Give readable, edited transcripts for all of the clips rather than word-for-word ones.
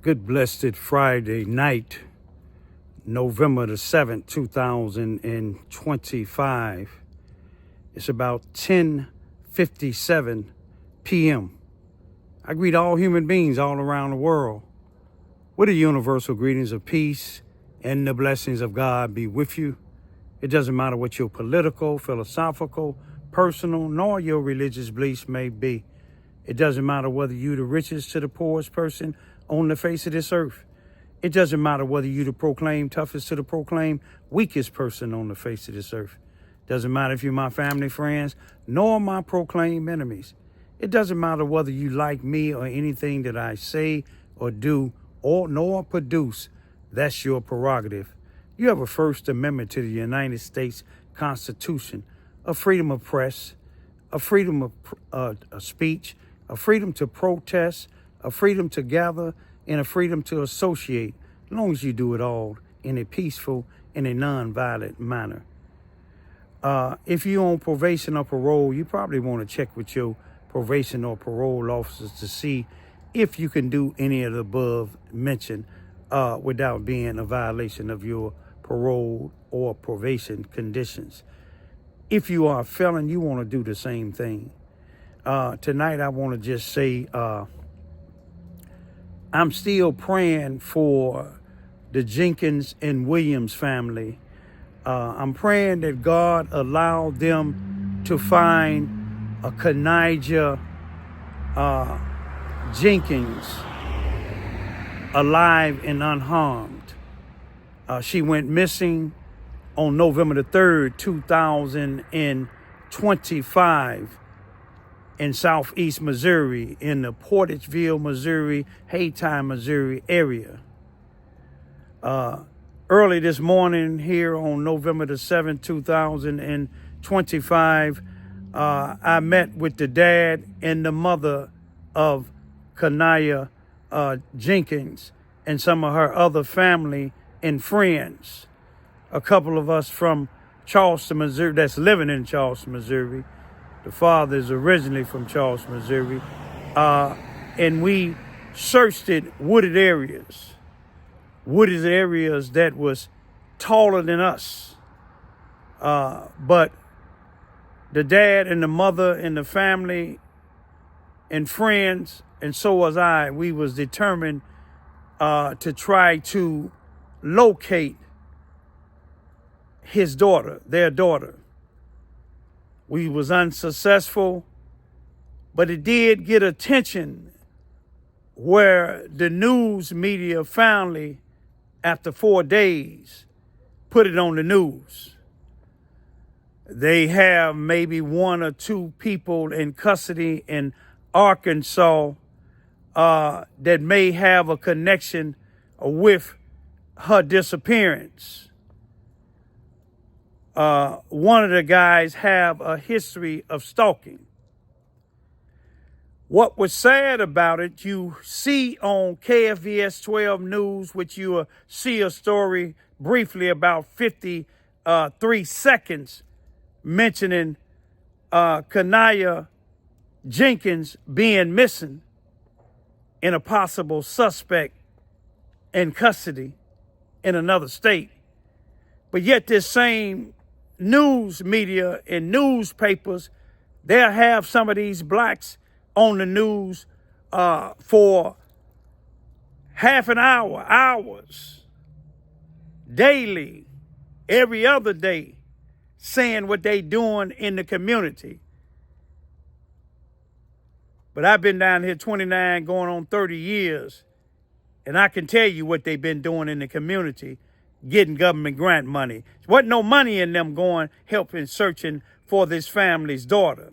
Good blessed Friday night, November the 7th, 2025. It's about 10:57 p.m. I greet all human beings all around the world with the universal greetings of peace and the blessings of God be with you. It doesn't matter what your political, philosophical, personal, nor your religious beliefs may be. It doesn't matter whether you're the richest to the poorest person on the face of this earth. It doesn't matter whether you the proclaimed toughest to the proclaimed weakest person on the face of this earth. Doesn't matter if you're my family, friends, nor my proclaimed enemies. It doesn't matter whether you like me or anything that I say or do or nor produce. That's your prerogative. You have a First Amendment to the United States Constitution, a freedom of press, a freedom of speech, a freedom to protest, a freedom to gather, and a freedom to associate, as long as you do it all in a peaceful and a non-violent manner. If you're on probation or parole, you probably want to check with your probation or parole officers to see if you can do any of the above mentioned without being a violation of your parole or probation conditions. If you are a felon, you want to do the same thing. Tonight, I want to just say I'm still praying for the Jenkins and Williams family. I'm praying that God allow them to find a KANIAH Jenkins alive and unharmed. She went missing on November the 3rd, 2025 in southeast Missouri, in the Portageville, Missouri, Haytime, Missouri area. Early this morning here on November the 7th, 2025, I met with the dad and the mother of KANIAH Jenkins and some of her other family and friends. A couple of us from Charleston, Missouri, that's living in Charleston, Missouri. The father is originally from Charleston, Missouri. And we searched wooded areas that was taller than us. But the dad and the mother and the family and friends, and so was I, we was determined to try to locate his daughter, their daughter. We was unsuccessful, but it did get attention where the news media finally, after 4 days, put it on the news. They have maybe 1 or 2 people in custody in Arkansas that may have a connection with her disappearance. One of the guys have a history of stalking. What was sad about it, you see on KFVS 12 News, which you will see a story briefly about 53 seconds mentioning KANIAH Jenkins being missing and a possible suspect in custody in another state. But yet this same news media and newspapers, they'll have some of these blacks on the news for half an hour, hours, daily, every other day, saying what they doing in the community. But I've been down here 29, going on 30 years, and I can tell you what they've been doing in the community, getting government grant money. There wasn't no money in them going, helping, searching for this family's daughter.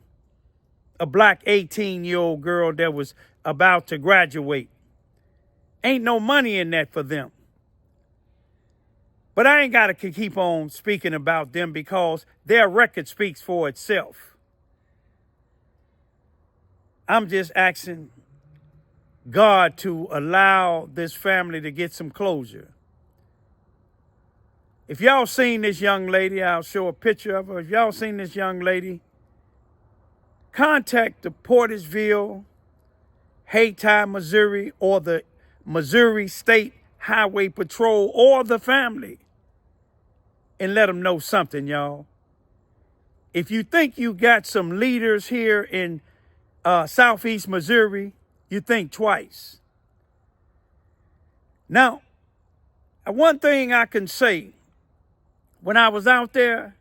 A black 18-year-old girl that was about to graduate. Ain't no money in that for them. But I ain't got to keep on speaking about them because their record speaks for itself. I'm just asking God to allow this family to get some closure. If y'all seen this young lady, I'll show a picture of her. If y'all seen this young lady, contact the Portageville, Haytime, Missouri, or the Missouri State Highway Patrol or the family and let them know something, y'all. If you think you got some leaders here in Southeast Missouri, you think twice. Now, one thing I can say, when I was out there,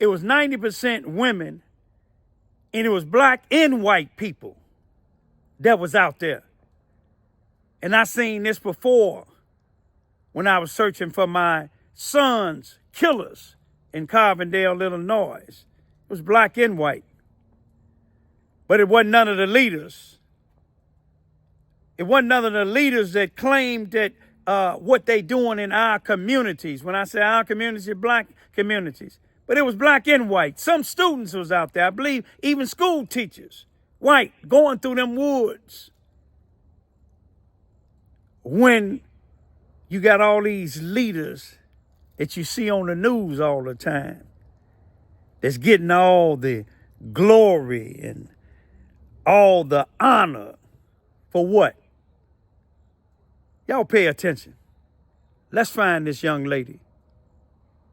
it was 90% women, and it was black and white people that was out there. And I seen this before when I was searching for my son's killers in Carbondale, Illinois. It was black and white. But it wasn't none of the leaders. It wasn't none of the leaders that claimed that what they doing in our communities. When I say our communities, black communities. But it was black and white. Some students was out there. I believe even school teachers, white, going through them woods. When you got all these leaders that you see on the news all the time, that's getting all the glory and all the honor for what? Y'all pay attention. Let's find this young lady.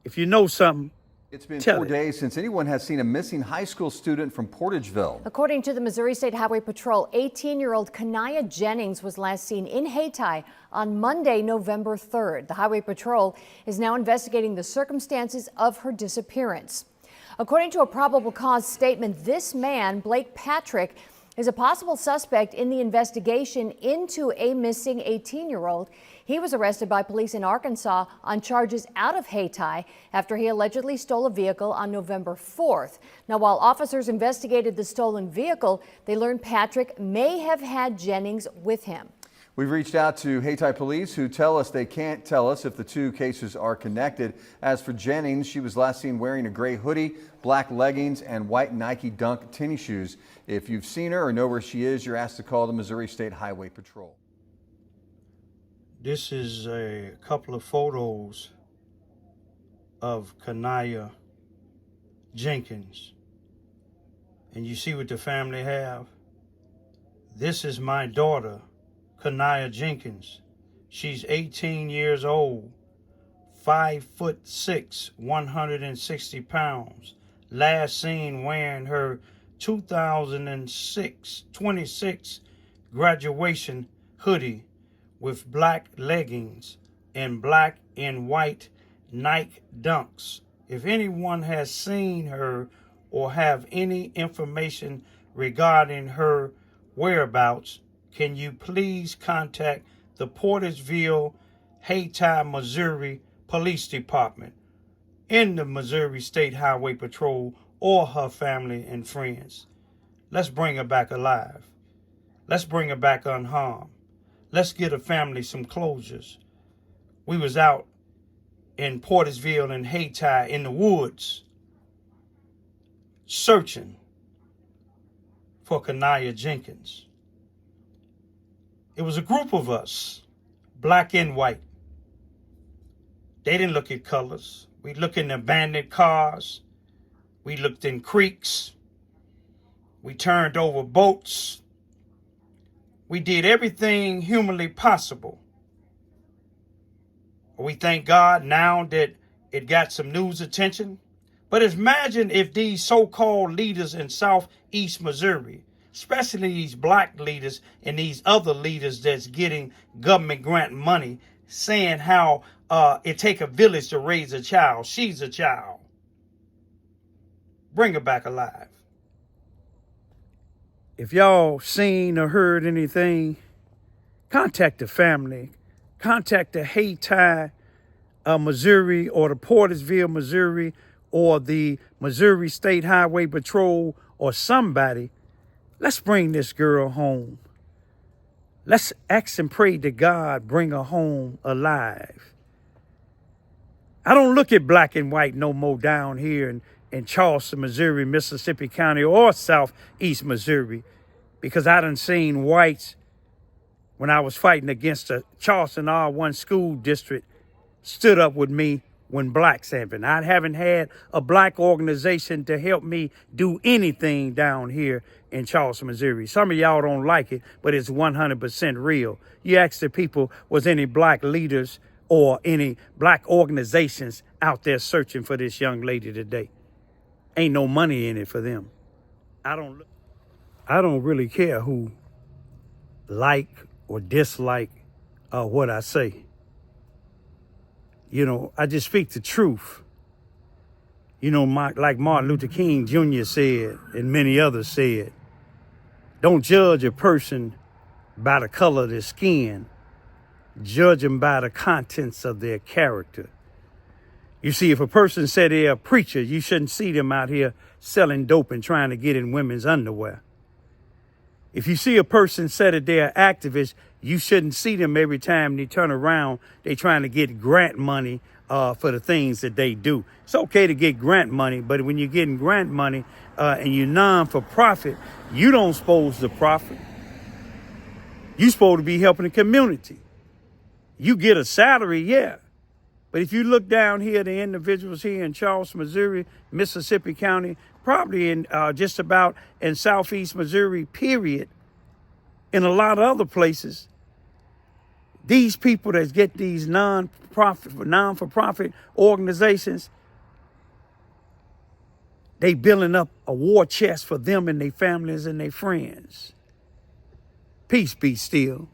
If you know something, it's been 4 days since anyone has seen a missing high school student from Portageville. According to the Missouri State Highway Patrol, 18-year-old KANIAH Jennings was last seen in Hayti on Monday, November 3rd. The Highway Patrol is now investigating the circumstances of her disappearance. According to a probable cause statement, this man, Blake Patrick, is a possible suspect in the investigation into a missing 18-year-old. He was arrested by police in Arkansas on charges out of Hayti after he allegedly stole a vehicle on November 4th. Now, while officers investigated the stolen vehicle, they learned Patrick may have had Jennings with him. We've reached out to Hayti police, who tell us they can't tell us if the two cases are connected. As for Jennings, she was last seen wearing a gray hoodie, black leggings, and white Nike Dunk tennis shoes. If you've seen her or know where she is, you're asked to call the Missouri State Highway Patrol. This is a couple of photos of KANIAH Jenkins. And you see what the family have? This is my daughter, KANIAH Jenkins. She's 18 years old, 5'6", 160 pounds. Last seen wearing her 26 graduation hoodie with black leggings and black and white Nike Dunks. If anyone has seen her or have any information regarding her whereabouts, can you please contact the Portageville, Hayti, Missouri Police Department in the Missouri State Highway Patrol or her family and friends. Let's bring her back alive. Let's bring her back unharmed. Let's get her family some closures. We was out in Portageville and Hayti in the woods searching for KANIAH Jenkins. It was a group of us, black and white. They didn't look at colors. We looked in abandoned cars. We looked in creeks. We turned over boats. We did everything humanly possible. We thank God now that it got some news attention. But imagine if these so-called leaders in Southeast Missouri, especially these black leaders and these other leaders that's getting government grant money, saying how it take a village to raise a child. She's a child. Bring her back alive. If y'all seen or heard anything, contact the family. Contact the Hayti, Missouri, or the Portageville, Missouri, or the Missouri State Highway Patrol, or somebody. Let's bring this girl home. Let's ask and pray to God bring her home alive. I don't look at black and white no more down here in Charleston, Missouri, Mississippi County, or Southeast Missouri, because I done seen whites when I was fighting against the Charleston R1 school district stood up with me when blacks happened. I haven't had a black organization to help me do anything down here in Charleston, Missouri. Some of y'all don't like it, but it's 100% real. You ask the people, was any black leaders or any black organizations out there searching for this young lady today? Ain't no money in it for them. I don't really care who like or dislike what I say. You know, I just speak the truth. You know, like Martin Luther King Jr. said, and many others said, don't judge a person by the color of their skin. Judge them by the contents of their character. You see, if a person said they're a preacher, you shouldn't see them out here selling dope and trying to get in women's underwear. If you see a person say that they're an activist, you shouldn't see them every time they turn around, they trying to get grant money for the things that they do. It's okay to get grant money, but when you're getting grant money and you're non-for-profit, you don't supposed to profit. You supposed to be helping the community. You get a salary, yeah. But if you look down here, the individuals here in Charleston, Missouri, Mississippi County, probably in just about in Southeast Missouri, period, in a lot of other places, these people that get these non-for-profit organizations, they building up a war chest for them and their families and their friends. Peace be still.